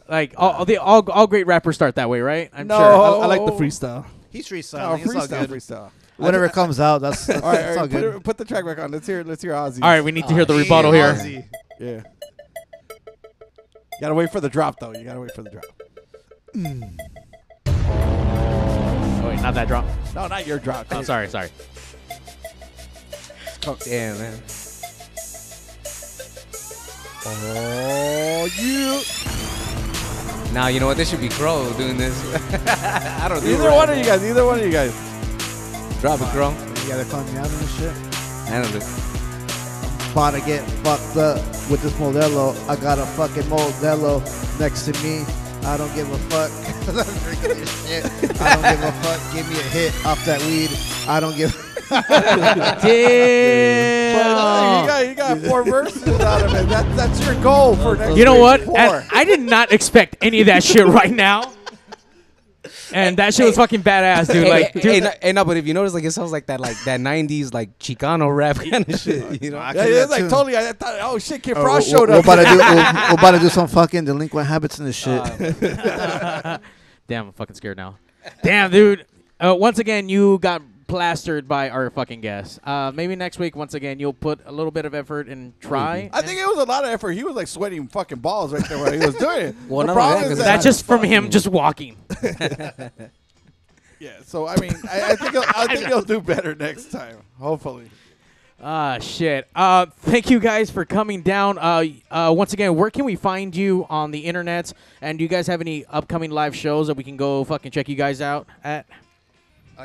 Like all great rappers start that way, right? I'm No, sure. I like the freestyle. He's Oh, freestyling. It's all good. freestyle. Whatever comes out, that's All right, it's all good. put the track back on. Let's hear Ozzy. All right, we need to hear the rebuttal here. Ozzy. Yeah. You gotta wait for the drop though. You gotta wait for the drop. Oh, wait, not that drop. No, not your drop. Oh, sorry. Damn, man. Oh, you. Now, you know what? This should be Crow doing this. I don't do Either one of you guys. Drop it, Crow. You gotta call me out and shit. Handle it. About to get fucked up with this Modelo. I got a fucking Modelo next to me. I don't give a fuck. I'm drinking this shit. I don't give a fuck. Give me a hit off that weed. I don't give. Damn. You got 4 verses out of it. That's your goal for next. You know week. what? And I did not expect any of that shit right now. And that shit was fucking badass, dude. No, but if you notice, like, it sounds like that 90s, like, Chicano rap kind of shit, you know? Yeah, it's like totally. I thought, oh shit, Kid Frost showed up. We're about to do some fucking delinquent habits in this shit. Damn, I'm fucking scared now. Damn, dude. Once again, you got plastered by our fucking guest. Maybe next week, once again, you'll put a little bit of effort and try. I think it was a lot of effort. He was like sweating fucking balls right there while he was doing it. Well, the problem is That's just from him just walking. Yeah, so I mean, I think he'll do better next time. Hopefully. Shit. Thank you guys for coming down. Once again, where can we find you on the internet? And do you guys have any upcoming live shows that we can go fucking check you guys out at?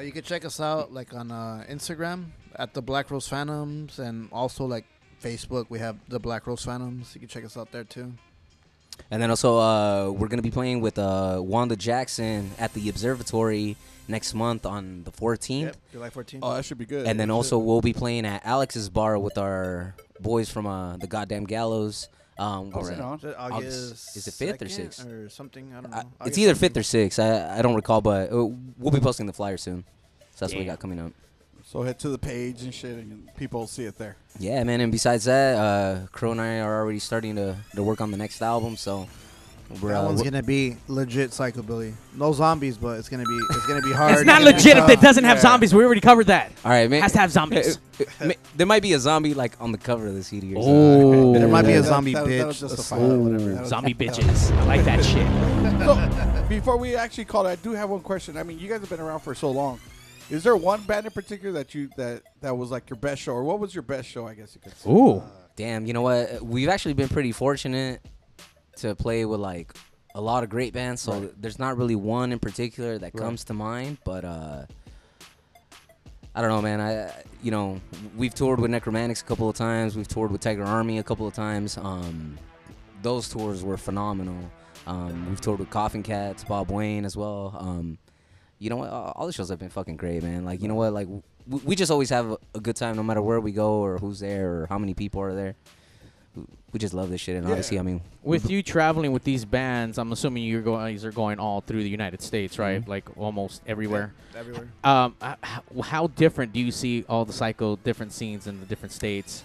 You can check us out like on Instagram at the Black Rose Phantoms, and also like Facebook. We have the Black Rose Phantoms. You can check us out there too. And then also, we're going to be playing with Wanda Jackson at the Observatory next month on the 14th. Yep, July 14th. Oh, that should be good. And then also, we'll be playing at Alex's Bar with our boys from the Goddamn Gallows. August is it 5th or 6th? Or something? I don't know. It's either 5th or 6th. I don't recall, but we'll be posting the flyer soon. So that's what we got coming up. So head to the page and shit, and people will see it there. Yeah, man. And besides that, Crow and I are already starting to work on the next album. So that one's gonna be legit psychobilly. No zombies, but it's gonna be hard. It's not legit if it doesn't have zombies. We already covered that. All right, man. Has to have zombies. There might be a zombie like on the cover of the CD or something. There might be a zombie that'll bitch. justify it, Zombie bitches. I like that shit. So, before we actually call it, I do have one question. I mean, you guys have been around for so long. Is there one band in particular that was like your best show, or what was your best show? I guess you could say. Ooh, damn. You know what? We've actually been pretty fortunate to play with like a lot of great bands. So there's not really one in particular that comes to mind. But I don't know, man. We've toured with Necromantics a couple of times. We've toured with Tiger Army a couple of times. Those tours were phenomenal. We've toured with Coffin Cats, Bob Wayne as well. You know what? All the shows have been fucking great, man. Like, you know what? Like, we just always have a good time no matter where we go or who's there or how many people are there. We just love this shit. And obviously, I mean, with you traveling with these bands, I'm assuming you guys are going all through the United States, right? Like almost everywhere. Yeah, everywhere. How different do you see all the different scenes in the different states?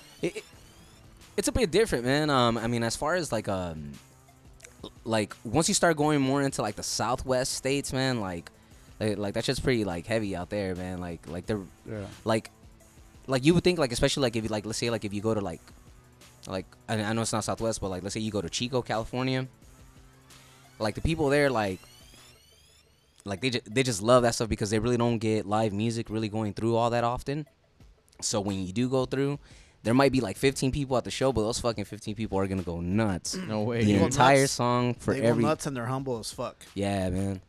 It's a bit different, man. I mean, as far as like once you start going more into like the Southwest states, man, like that's just pretty like heavy out there, man. Like they're like you would think, like, especially like if you let's say like if you go to like I know it's not Southwest, but like let's say you go to Chico, California, like the people there like they just love that stuff because they really don't get live music really going through all that often. So when you do go through, there might be like 15 people at the show, but those fucking 15 people are gonna go nuts. No way. The entire song for they every go nuts, and they're humble as fuck. Yeah, man.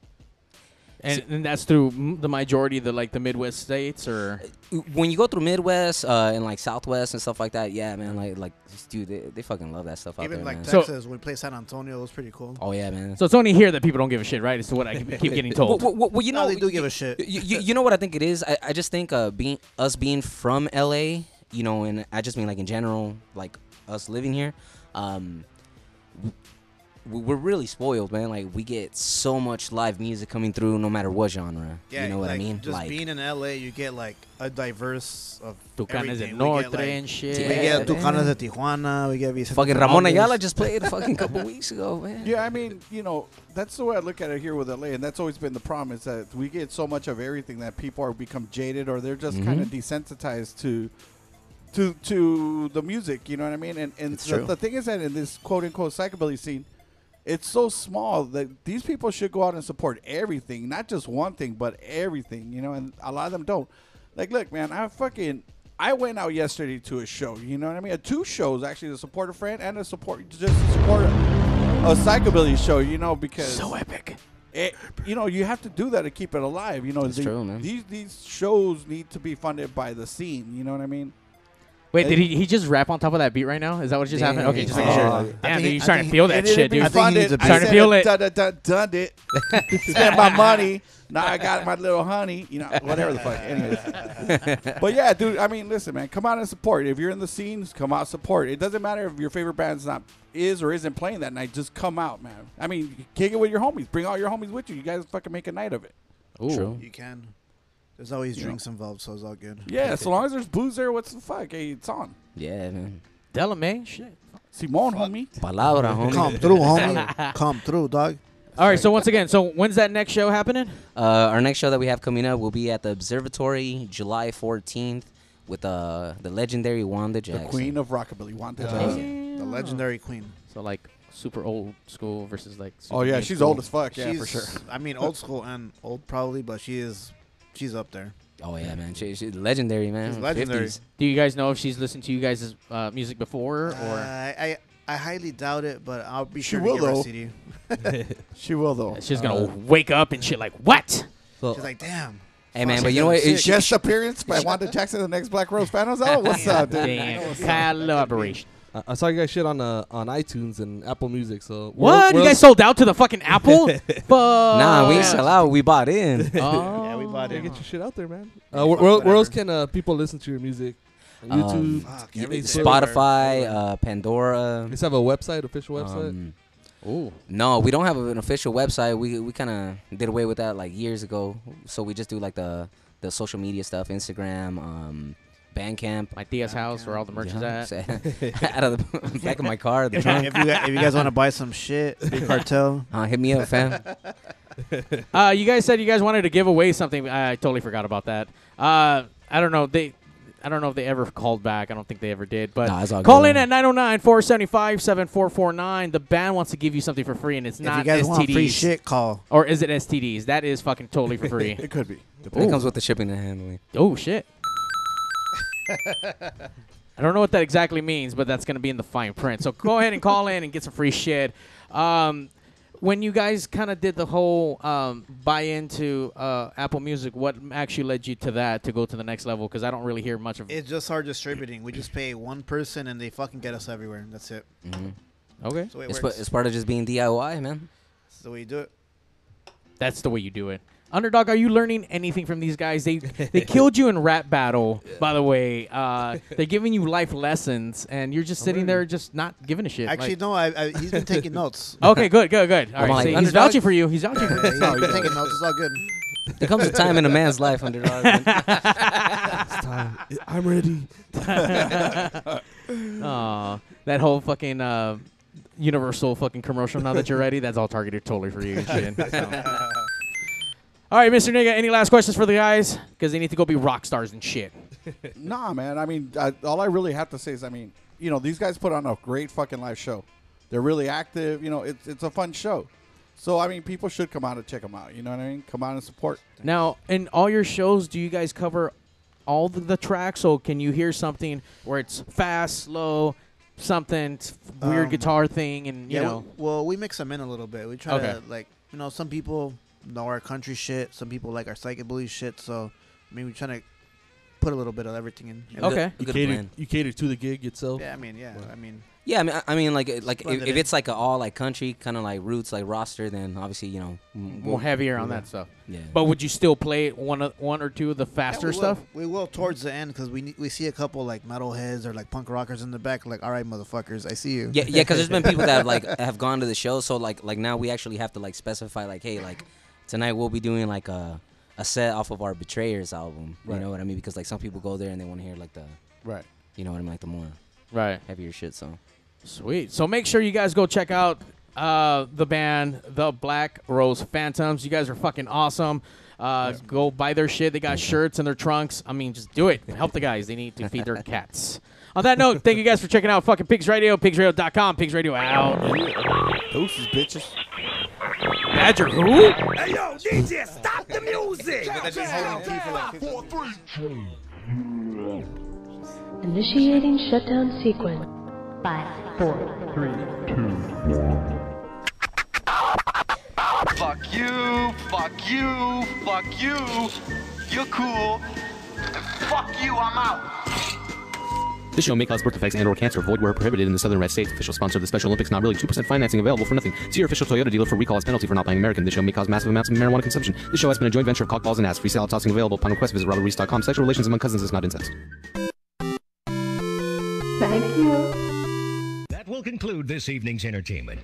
And that's through the majority of the Midwest states, or when you go through Midwest and like Southwest and stuff like that, yeah, man, like dude, they fucking love that stuff out there. Even like man. Texas, when we play San Antonio, it was pretty cool. Oh yeah, man. So it's only here that people don't give a shit, right? It's what I keep getting told. Well, you know, they do give a shit. You know what I think it is? I just think being from LA, you know, and I just mean like in general, like us living here, we're really spoiled, man. Like, we get so much live music coming through no matter what genre. Yeah, you know what I mean? Just like, being in LA, you get like a diverse of Tucanes everything. del We Norte get, like, and shit. We get Tucanes de Tijuana. We get Vicente fucking Ramon Fernandez. Ayala just played a fucking couple weeks ago, man. Yeah, I mean, you know, that's the way I look at it here with LA, and that's always been the problem, is that we get so much of everything that people are become jaded, or they're just kind of desensitized to the music, you know what I mean? And the thing is that in this quote-unquote psychobilly scene, it's so small that these people should go out and support everything, not just one thing, but everything, you know, and a lot of them don't. Like, look, man, I went out yesterday to a show, you know what I mean? 2 shows, actually, to support a friend and to support a psychobilly show, you know, because... So epic. You know, you have to do that to keep it alive, you know. That's true, man. These shows need to be funded by the scene, you know what I mean? Wait, did he just rap on top of that beat right now? Is that what just happened? Okay, just making sure. Damn, dude, you're starting to feel that shit, dude. Starting to feel it. Done it. Spent my money. Now I got my little honey. You know, whatever the fuck. Anyways. But yeah, dude, I mean, listen, man, come out and support. If you're in the scenes, come out and support. It doesn't matter if your favorite band's is or isn't playing that night. Just come out, man. I mean, kick it with your homies. Bring all your homies with you. You guys fucking make a night of it. Ooh. True. You can. There's always drinks involved, so it's all good. Yeah, so long as there's booze there, what's the fuck? Hey, it's on. Yeah, man. Tell man, shit. Simon, homie. Palabra, homie. Come through, homie. Come through, dog. All right, so once again, when's that next show happening? Our next show that we have coming up will be at the Observatory July 14th with the legendary Wanda Jackson. The queen of rockabilly, Wanda Jackson. The legendary queen. So, like, super old school versus, like, super Oh, yeah, new she's school. old as fuck. Yeah, for sure. I mean, old school and old probably, but she's up there. Oh, yeah, man. She's legendary, man. She's legendary. 50s. Do you guys know if she's listened to you guys' music before? Or I highly doubt it, but I'll be She sure will, to give her a though. CD. She will, though. she's going to wake up and shit like, what? So, She's like, damn. Hey, man, but you know what? Guest appearance by Wanda Jackson, the next Black Rose Finals. Oh, what's up, dude? Damn. Collaboration. I saw you guys shit on iTunes and Apple Music. So What? You guys sold out to the fucking Apple? Fuck. Nah, we sell out. We bought in. Oh. Yeah, we bought it. Get your shit out there, man. Where else can people listen to your music? On YouTube, everything. Spotify, Pandora. You just have a website, official website? Ooh. No, we don't have an official website. We kind of did away with that like years ago. So we just do like the social media stuff, Instagram, Bandcamp. My Tia's house where all the merch is at. Out of the back of my car, the trunk. If you guys want to buy some shit, Big Cartel. Hit me up, fam. You guys said you guys wanted to give away something. I totally forgot about that. I don't know. I don't know if they ever called back. I don't think they ever did. But Nah, it's all call good. in at 909-475-7449. The band wants to give you something for free, and it's If not you guys STDs. want free shit, call. Or is it STDs? That is fucking totally for free. It could be. It comes with the shipping and handling. Oh, shit. I don't know what that exactly means, but that's going to be in the fine print. So go ahead and call in and get some free shit. When you guys kind of did the whole buy into Apple Music, what actually led you to that, to go to the next level? Because I don't really hear much of it. It's just our distributing. We just pay one person, and they fucking get us everywhere. That's it. Mm-hmm. Okay. That's the way it It's, works. it's part of just being DIY, man. That's the way you do it. That's the way you do it. Underdog, are you learning anything from these guys? They killed you in rap battle, by the way. They're giving you life lessons, and you're just sitting there just not giving a shit. Actually, no, he's been taking notes. Okay, good. All right, like, see, he's Underdog? vouching for you. He's vouching for you. He's been taking notes. It's all good. There comes a time in a man's life, Underdog. It's time. I'm ready. Aw, that whole fucking Universal fucking commercial, now that you're ready, that's all targeted totally for you and shit. So. All right, Mr. Nigga, any last questions for the guys? Because they need to go be rock stars and shit. Nah, man. I mean, all I really have to say is, I mean, you know, these guys put on a great fucking live show. They're really active. You know, it's a fun show. So, I mean, people should come out and check them out. You know what I mean? Come out and support. Now, in all your shows, do you guys cover all the tracks? So can you hear something where it's fast, slow, something weird guitar thing, and you know? Well, we mix them in a little bit. We try to, like, you know, some people know our country shit. Some people like our psychobilly shit. So, I mean, we're trying to put a little bit of everything in. Okay. You cater to the gig itself. Yeah, I mean, like if it's like an all like country kind of like roots like roster, then obviously more heavier on that stuff. Yeah. But would you still play one or two of the faster stuff? We will towards the end because we see a couple like metalheads or like punk rockers in the back. Like, all right, motherfuckers, I see you. Yeah, because there's been people that have gone to the show. So like now we actually have to like specify like, hey, like tonight we'll be doing like a set off of our Betrayers album. You know what I mean? Because like some people go there and they want to hear like the you know what I mean, like the more heavier shit. So. Sweet. So make sure you guys go check out the band, the Black Rose Phantoms. You guys are fucking awesome. Go buy their shit. They got shirts in their trunks. I mean, just do it. Help the guys. They need to feed their cats. On that note, thank you guys for checking out fucking Pigs Radio, pigzradio.com, Pigs Radio out. Doses, bitches. Badger who? Hey, yo, DJ, stop the music! Initiating shutdown sequence. 5, 4, 3, 2, 1. Fuck you, fuck you, fuck you. You're cool. Fuck you, I'm out. This show may cause birth defects and or cancer. Void where prohibited in the Southern Red States. Official sponsor of the Special Olympics. Not really. 2% financing available for nothing. See your official Toyota dealer for recall as penalty for not buying American. This show may cause massive amounts of marijuana consumption. This show has been a joint venture of cockballs and ass. Free salad tossing available upon request. Visit robertreese.com. Sexual relations among cousins is not incest. Thank you. That will conclude this evening's entertainment.